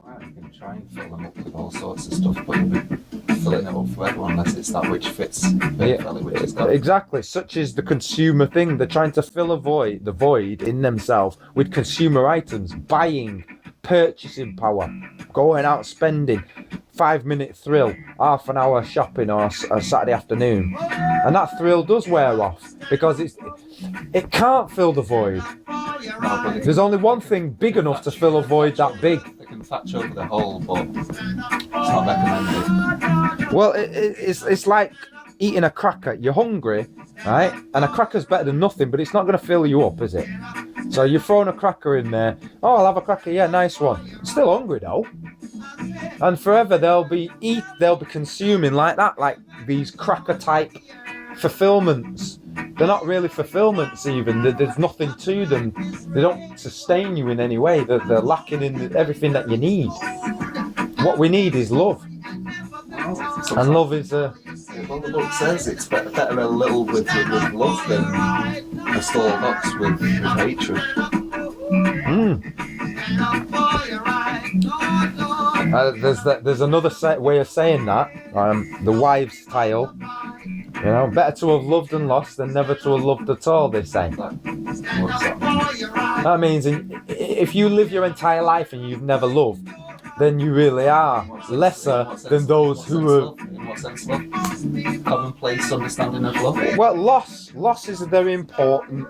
Well, you can try and fill them up with all sorts of stuff, but you'll be filling it up for everyone unless it's that which fits perfectly, which is good. Exactly. Such is the consumer thing. They're trying to fill the void in themselves with consumer items, buying, purchasing power, going out spending, 5-minute thrill, half an hour shopping or a Saturday afternoon, and that thrill does wear off because it can't fill the void. No, There's only one thing big enough to fill a void that big. they can thatch over the hole, but it's not recommended. Well, it's like eating a cracker. You're hungry, right? And a cracker's better than nothing, but it's not going to fill you up, is it? So you're throwing a cracker in there. Oh, I'll have a cracker. Yeah, nice one. Still hungry though. And forever they'll be consuming like that, like these cracker type fulfillments. They're not really fulfillments even. There's nothing to them. They don't sustain you in any way. They're lacking in everything that you need. What we need is love. And love is Well, the book says it's better a little with love than a stalled ox with hatred. There's another way of saying that. The wives' tale. You know, better to have loved and lost than never to have loved at all, they say. What's that? That means if you live your entire life and you've never loved, then you really are lesser than those who have... In what sense love? Commonplace understanding of love? Well, loss is a very important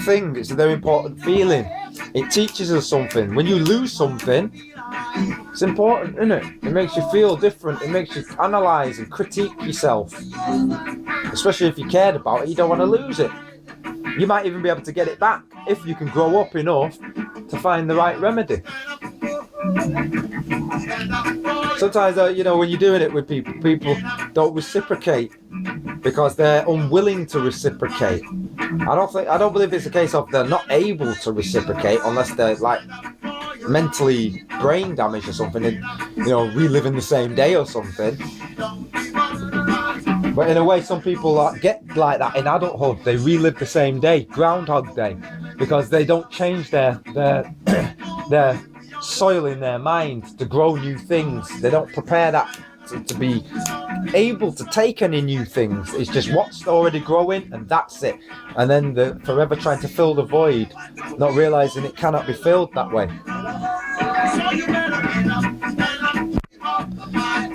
thing. It's a very important feeling. It teaches us something. When you lose something, it's important, isn't it? It makes you feel different. It makes you analyse and critique yourself. Especially if you cared about it, you don't want to lose it. You might even be able to get it back if you can grow up enough to find the right remedy. Sometimes, when you're doing it with people don't reciprocate because they're unwilling to reciprocate. I don't believe it's a case of they're not able to reciprocate unless they're like mentally brain damaged or something, and reliving the same day or something. But in a way, some people get like that in adulthood. They relive the same day, Groundhog Day, because they don't change their soil in their mind to grow new things. They don't prepare that to be able to take any new things. It's just what's already growing and that's it. And then they're forever trying to fill the void, not realizing it cannot be filled that way.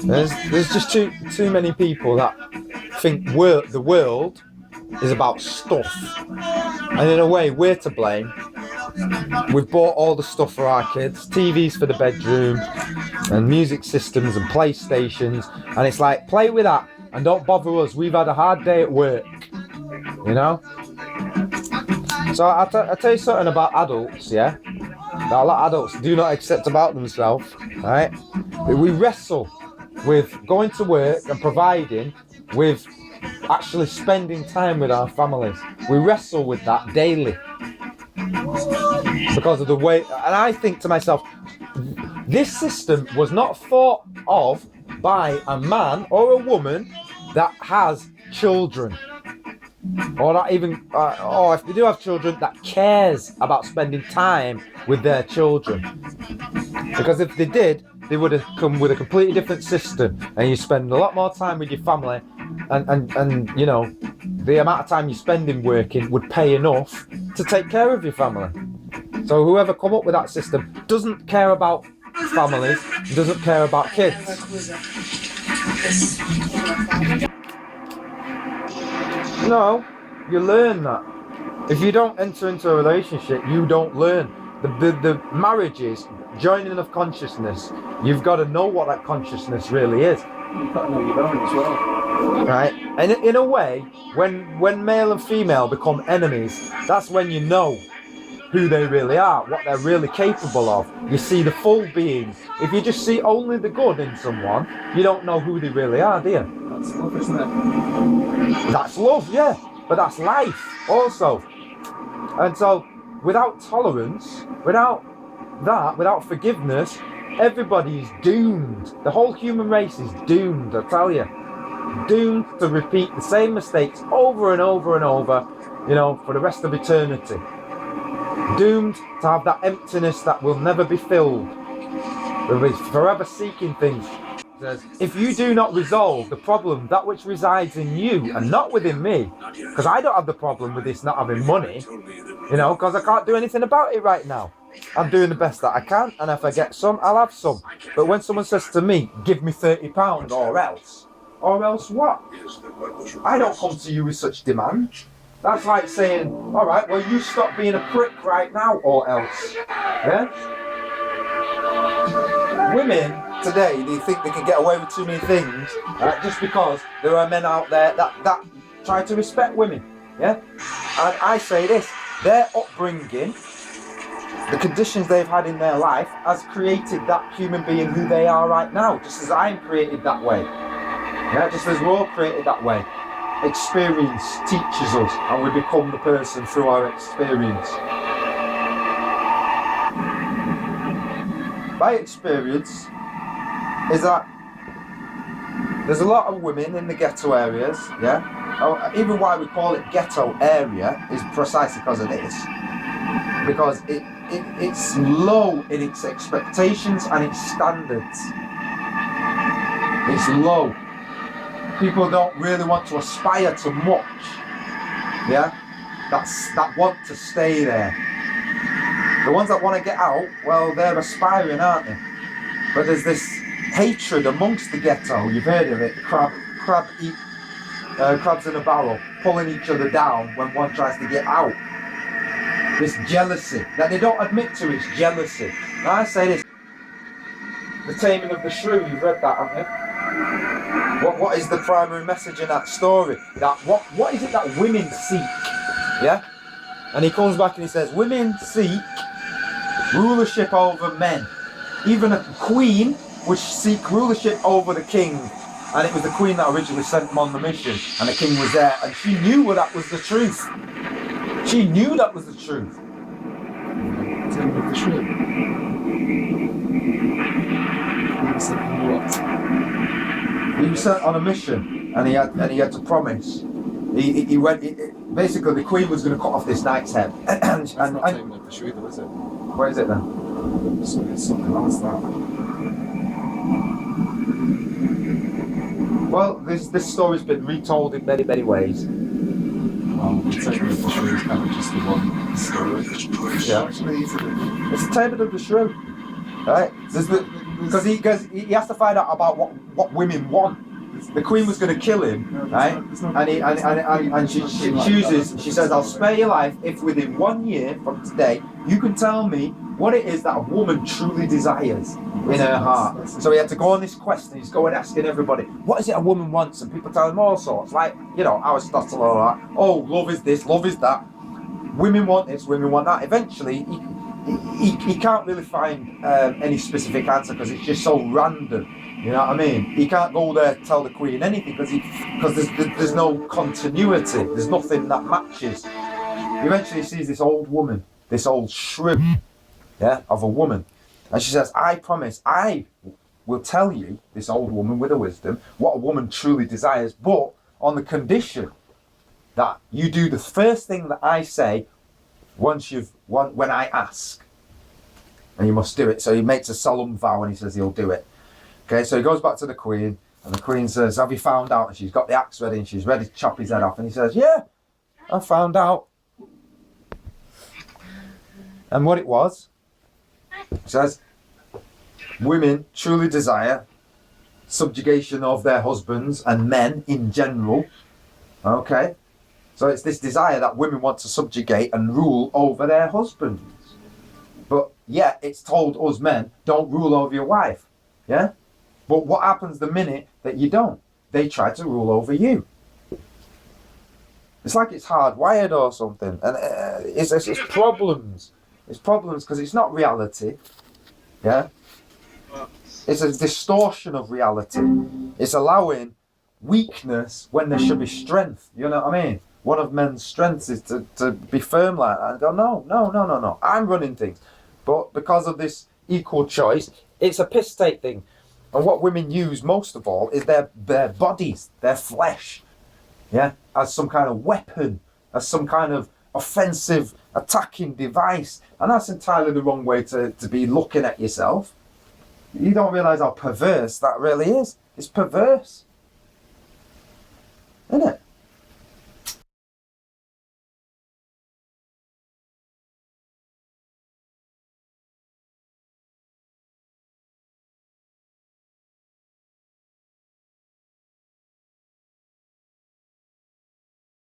There's just too many people that think the world is about stuff, and in a way we're to blame. We've bought all the stuff for our kids, TVs for the bedroom and music systems and PlayStations, and it's like, play with that and don't bother us, we've had a hard day at work, So I'll tell you something about adults, yeah, that a lot of adults do not accept about themselves, right? We wrestle with going to work and providing, with actually spending time with our families. We wrestle with that daily because of the way, and I think to myself, this system was not thought of by a man or a woman that has children, or not even, or if they do have children, that cares about spending time with their children. Because if they did, they would have come with a completely different system, and you spend a lot more time with your family, and the amount of time you spend in working would pay enough to take care of your family. So whoever come up with that system doesn't care about families, doesn't care about kids. No, you learn that. If you don't enter into a relationship, you don't learn. The marriage is joining of consciousness. You've got to know what that consciousness really is. You've got to know your own as well. Right? And in a way, when male and female become enemies, that's when you know who they really are, what they're really capable of. You see the full being. If you just see only the good in someone, you don't know who they really are, do you? That's love, isn't it? That's love, yeah. But that's life also. And so, without tolerance, without forgiveness, everybody's doomed. The whole human race is doomed, I tell you. Doomed to repeat the same mistakes over and over and over, for the rest of eternity. Doomed to have that emptiness that will never be filled. We'll be forever seeking things. It says, if you do not resolve the problem, that which resides in you and not within me, because I don't have the problem with this not having money, you know, because I can't do anything about it right now. I'm doing the best that I can, and if I get some, I'll have some. But when someone says to me, give me £30 or else what? I don't come to you with such demand. That's like saying, all right, well, you stop being a prick right now or else. Yeah? Women today, they think they can get away with too many things just because there are men out there that try to respect women. Yeah? And I say this, their upbringing, the conditions they've had in their life has created that human being who they are right now, just as I'm created that way. Yeah, just as we're all created that way. Experience teaches us and we become the person through our experience. My experience is that there's a lot of women in the ghetto areas, yeah? Even why we call it ghetto area is precisely because of this. Because it's low in its expectations and its standards. It's low. People don't really want to aspire to much, yeah? That want to stay there. The ones that want to get out, well, they're aspiring, aren't they? But there's this hatred amongst the ghetto. You've heard of it. Crabs in a barrel, pulling each other down when one tries to get out. This jealousy that they don't admit to is jealousy. Now I say this: The Taming of the Shrew. You've read that, haven't you? What is the primary message in that story? That what is it that women seek? Yeah? And he comes back and he says, women seek rulership over men. Even a queen would seek rulership over the king. And it was the queen that originally sent him on the mission. And the king was there. And she knew that was the truth. She knew that was the truth. Taming of the Shrew. He was sent on a mission, and he had to promise. He went. Basically, the queen was going to cut off this knight's head. It's not Taming of the Shrew, though, is it? What is it then? It's something else, that. Well, this story's been retold in many, many ways. Well, the Taming of the Shrew is kind of just the one story. Yeah. Actually, It's the Taming of the Shrew, right? Because he has to find out about what women want. The queen was going to kill him, right? And she chooses. She says, "I'll spare your life if within 1 year from today you can tell me what it is that a woman truly desires in her heart." So he had to go on this quest, and he's going asking everybody, "What is it a woman wants?" And people tell him all sorts, like Aristotle or that. Oh, love is this, love is that. Women want this, women want that. Eventually, he can't really find any specific answer because it's just so random. You know what I mean? He can't go there and tell the queen anything because there's no continuity. There's nothing that matches. Eventually he sees this old woman, this old shrew, of a woman. And she says, "I promise I will tell you," this old woman with a wisdom, "what a woman truly desires, but on the condition that you do the first thing that I say when I ask. And you must do it." So he makes a solemn vow and he says he'll do it. Okay, so he goes back to the queen, and the queen says, "Have you found out?" And she's got the axe ready and she's ready to chop his head off. And he says, "Yeah, I found out." And what it was, it says, women truly desire subjugation of their husbands and men in general. Okay, so it's this desire that women want to subjugate and rule over their husbands. But yet it's told us men, don't rule over your wife. Yeah? But what happens the minute that you don't? They try to rule over you. It's like it's hardwired or something. And it's problems. It's problems because it's not reality. Yeah? It's a distortion of reality. It's allowing weakness when there should be strength. You know what I mean? One of men's strengths is to be firm like that and go, no. I'm running things. But because of this equal choice, it's a piss take thing. And what women use most of all is their bodies, their flesh, as some kind of weapon, as some kind of offensive attacking device. And that's entirely the wrong way to be looking at yourself. You don't realise how perverse that really is. It's perverse. Isn't it?